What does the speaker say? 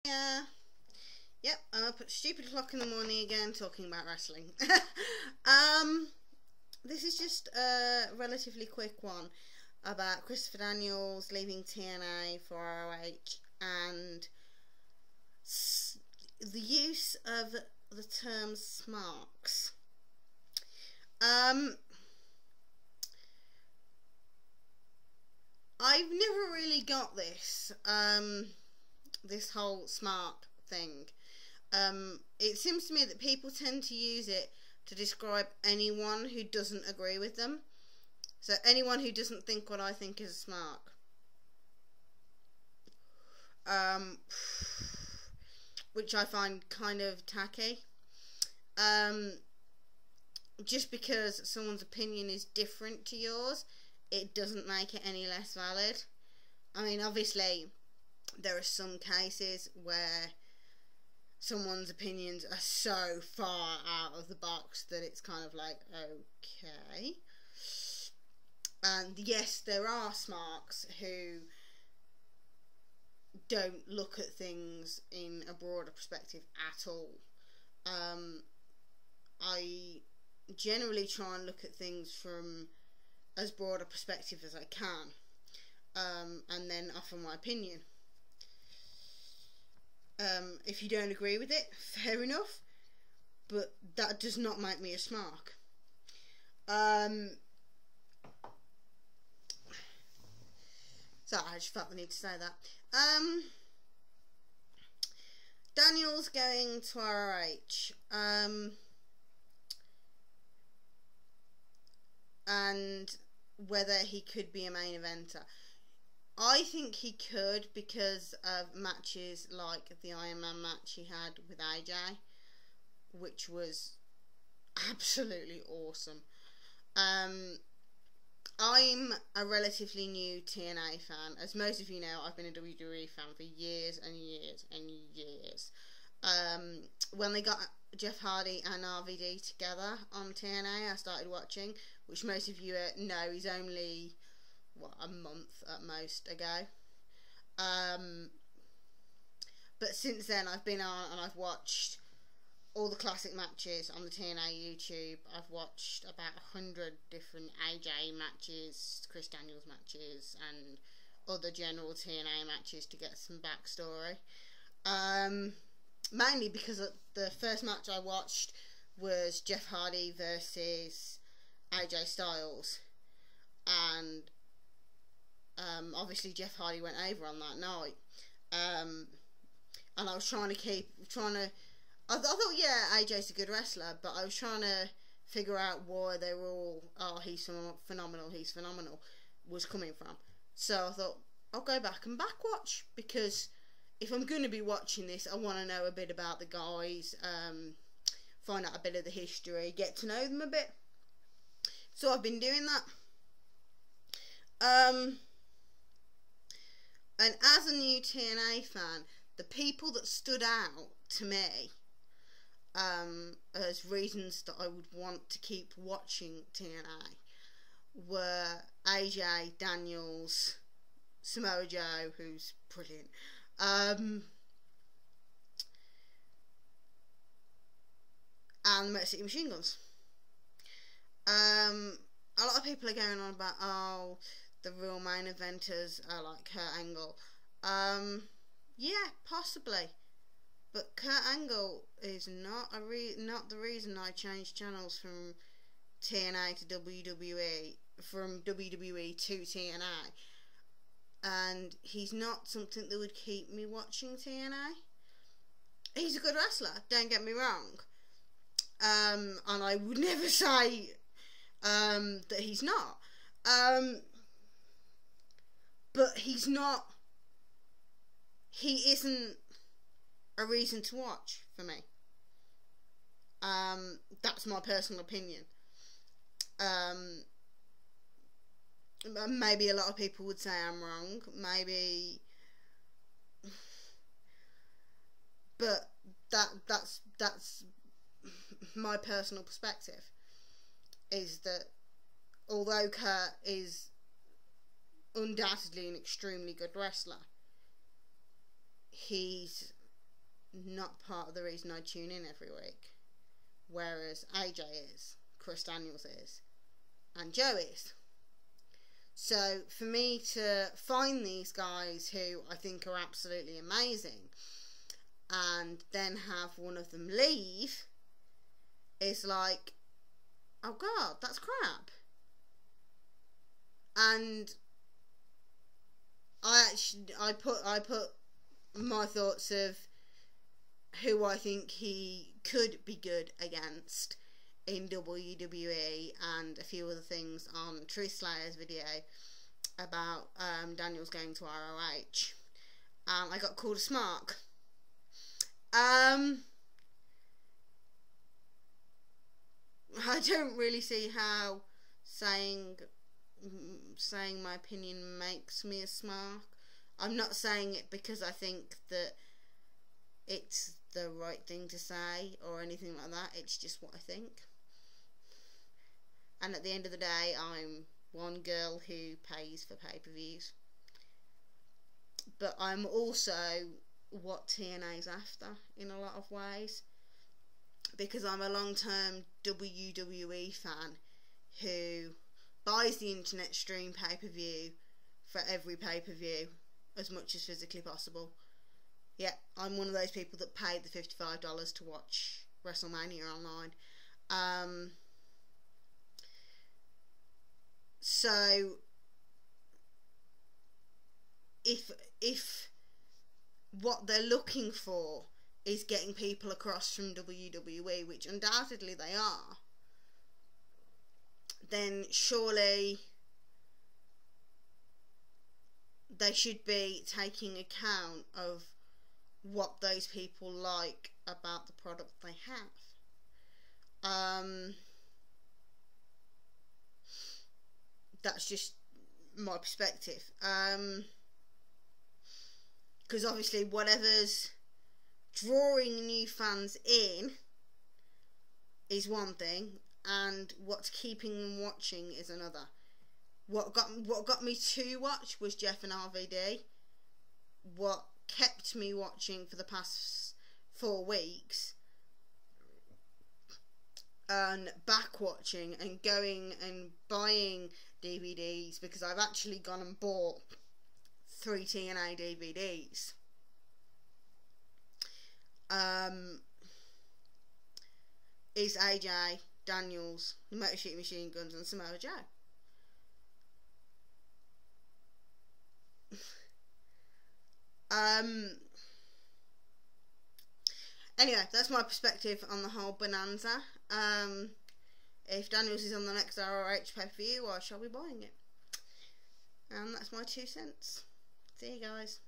Yeah. Yep, I'm up at stupid o'clock in the morning again talking about wrestling. This is just a relatively quick one about Christopher Daniels leaving TNA for ROH and the use of the term Smarks. I've never really got this, this whole Smark thing. It seems to me that people tend to use it to describe anyone who doesn't agree with them. So anyone who doesn't think what I think is a Smark. Which I find kind of tacky. Just because someone's opinion is different to yours, it doesn't make it any less valid. I mean, obviously, there are some cases where someone's opinions are so far out of the box that it's kind of like, okay. And yes, there are Smarks who don't look at things in a broader perspective at all. I generally try and look at things from as broad a perspective as I can, and then offer my opinion. If you don't agree with it, fair enough, but that does not make me a Smark. So I just felt the need to say that. Daniel's going to ROH, and whether he could be a main eventer. I think he could because of matches like the Iron Man match he had with AJ, which was absolutely awesome. I'm a relatively new TNA fan. As most of you know, I've been a WWE fan for years and years and years. When they got Jeff Hardy and RVD together on TNA, I started watching, which most of you know is only a month at most ago. But since then I've been on and I've watched all the classic matches on the TNA YouTube. I've watched about 100 different AJ matches, Chris Daniels matches, and other general TNA matches to get some backstory. Mainly because the first match I watched was Jeff Hardy versus AJ Styles, and obviously Jeff Hardy went over on that night, and I was trying to I thought, yeah, AJ's a good wrestler, but I was trying to figure out why they were all, oh, he's phenomenal, was coming from. So I thought, I'll go back and backwatch, because if I'm going to be watching this, I want to know a bit about the guys, find out a bit of the history, get to know them a bit. So I've been doing that. And as a new TNA fan, the people that stood out to me as reasons that I would want to keep watching TNA were AJ, Daniels, Samoa Joe, who's brilliant, and the Motor City Machine Guns. A lot of people are going on about, oh, the real main eventers are like Kurt Angle. Yeah, possibly. But Kurt Angle is not the reason I changed channels from TNA to WWE, from WWE to TNA. And he's not something that would keep me watching TNA. He's a good wrestler, don't get me wrong. And I would never say that he's not. But he isn't a reason to watch for me. That's my personal opinion. Maybe a lot of people would say I'm wrong, maybe, but that's my personal perspective, is that although Kurt is undoubtedly an extremely good wrestler, he's not part of the reason I tune in every week. Whereas AJ is, Chris Daniels is, and Joe is. So for me to find these guys who I think are absolutely amazing and then have one of them leave is like, oh god, that's crap. And I put my thoughts of who I think he could be good against in WWE and a few other things on Truth Slayer's video about Daniels going to ROH. I got called a Smark. I don't really see how saying my opinion makes me a Smark. I'm not saying it because I think that it's the right thing to say or anything like that. It's just what I think. And at the end of the day, I'm one girl who pays for pay-per-views. But I'm also what TNA's after in a lot of ways. Because I'm a long-term WWE fan who buys the internet stream pay-per-view for every pay-per-view as much as physically possible. Yeah, I'm one of those people that paid the $55 to watch WrestleMania online. So if what they're looking for is getting people across from WWE, which undoubtedly they are, then surely they should be taking account of what those people like about the product they have. That's just my perspective. Because obviously whatever's drawing new fans in is one thing, and what's keeping them watching is another. What got me to watch was Jeff and RVD. What kept me watching for the past 4 weeks and back watching and going and buying DVDs, because I've actually gone and bought 3 TNA DVDs. Is AJ, Daniels, the Motor City Machine Guns, and Samoa Joe. Anyway, that's my perspective on the whole bonanza. If Daniels is on the next ROH pay-per-view, I shall be buying it. And that's my 2 cents. See you guys.